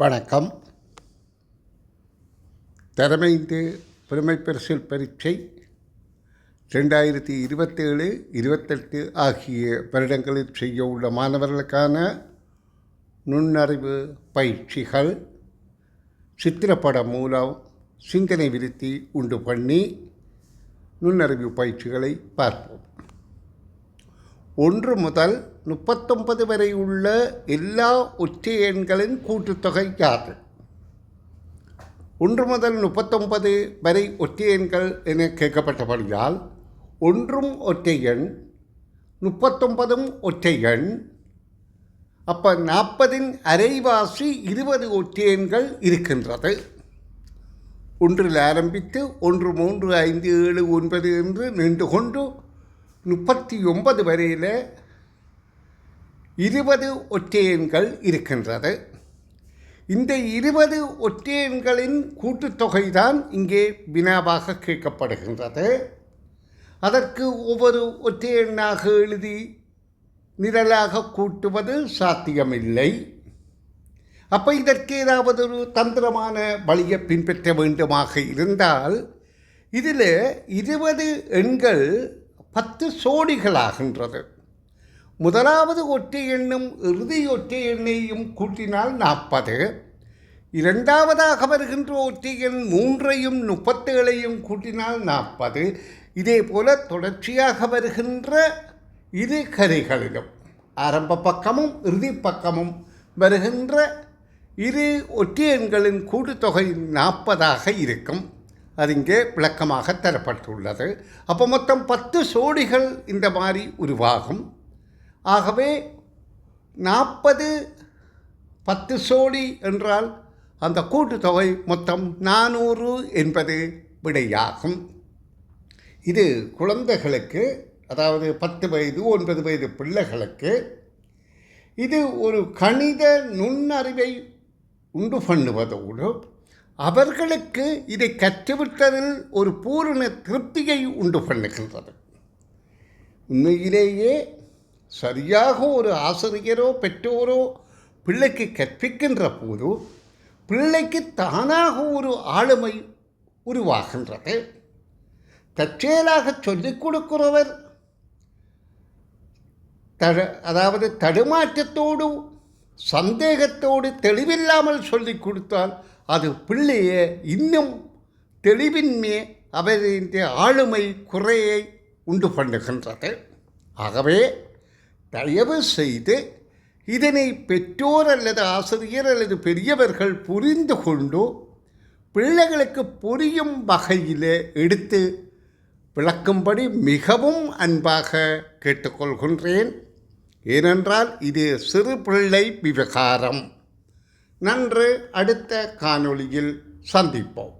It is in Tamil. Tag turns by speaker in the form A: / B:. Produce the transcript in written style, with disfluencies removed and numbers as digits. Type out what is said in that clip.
A: வணக்கம். தரமைந்து பெருமை பரிசில் பரீட்சை 2027-28 ஆகிய வருடங்களில் செய்ய உள்ள மாணவர்களுக்கான நுண்ணறிவு பயிற்சிகள் சித்திரப்படம் மூலம் சிந்தனை விருத்தி உண்டு பண்ணி நுண்ணறிவு பயிற்சிகளை பார்ப்போம். 1 முதல் 39 வரை உள்ள எல்லா ஒற்றை எண்களின் கூட்டுத்தொகை யாது? 1 முதல் 39 வரை ஒற்றை எண்கள் என கேட்கப்பட்டபடியால் 1 ஒற்றை எண், 39 ஒற்றை எண். அப்போ 40 அரைவாசி 20 ஒற்றை எண்கள் இருக்கின்றது. 1 ஆரம்பித்து 1, 3, 5, 7, 9 என்று நின்று கொண்டு 39 வரையில் 20 ஒற்றை எண்கள் இருக்கின்றது. இந்த 20 ஒற்றை எண்களின் கூட்டுத்தொகை தான் இங்கே வினாவாக கேட்கப்படுகின்றது. அதற்கு ஒவ்வொரு ஒற்றை எண்ணாக எழுதி நிரலாக கூட்டுவது சாத்தியமில்லை. அப்போ இதற்கு ஏதாவது ஒரு தந்திரமான வழியை பின்பற்ற வேண்டுமாக இருந்தால் இதில் 20 எண்கள் 10 சோடிகளாகின்றது. முதலாவது ஒற்றை எண்ணும் இறுதி ஒற்றை எண்ணையும் கூட்டினால் 40. இரண்டாவதாக வருகின்ற ஒற்றை எண் 3ஐயும் 37ஐயும் கூட்டினால் 40. இதே போல் தொடர்ச்சியாக வருகின்ற இரு கரைகளிலும் ஆரம்ப பக்கமும் இறுதி பக்கமும் வருகின்ற இரு ஒற்றை எண்களின் கூட்டுத்தொகை 40ஆக இருக்கும். அது இங்கே விளக்கமாக தரப்பட்டுள்ளது. அப்போ மொத்தம் 10 சோடிகள் இந்த மாதிரி உருவாகும். ஆகவே 40 10 சோடி என்றால் அந்த கூட்டுத்தொகை மொத்தம் 400 என்பது விடையாகும். இது குழந்தைகளுக்கு, அதாவது 10 வயது 9 வயது பிள்ளைகளுக்கு இது ஒரு கணித நுண்ணறிவை உண்டு பண்ணுவதோடு அவர்களுக்கு இதை கற்றுவிட்டதில் ஒரு பூரண திருப்தியை உண்டு பண்ணுகின்றது. உண்மையிலேயே சரியாக ஒரு ஆசிரியரோ பெற்றோரோ பிள்ளைக்கு கற்பிக்கின்ற போது பிள்ளைக்கு தானாக ஒரு ஆளுமை உருவாகின்றது. தற்செயலாக சொல்லிக் கொடுக்கிறவர் அதாவது தடுமாற்றத்தோடு சந்தேகத்தோடு தெளிவில்லாமல் சொல்லிக் கொடுத்தால் அது பிள்ளையை இன்னும் தெளிவின்மே அவரின் ஆளுமை குறையை உண்டு பண்ணுகின்றது. ஆகவே தயவு செய்து இதனை பெற்றோர் அல்லது ஆசிரியர் அல்லது பெரியவர்கள் புரிந்து கொண்டு பிள்ளைகளுக்கு புரியும் வகையில் எடுத்து விளக்கும்படி மிகவும் அன்பாக கேட்டுக்கொள்கின்றேன். ஏனென்றால் இது சிறு பிள்ளை விவகாரம். நன்று. அடுத்த காணொளியில் சந்திப்போம்.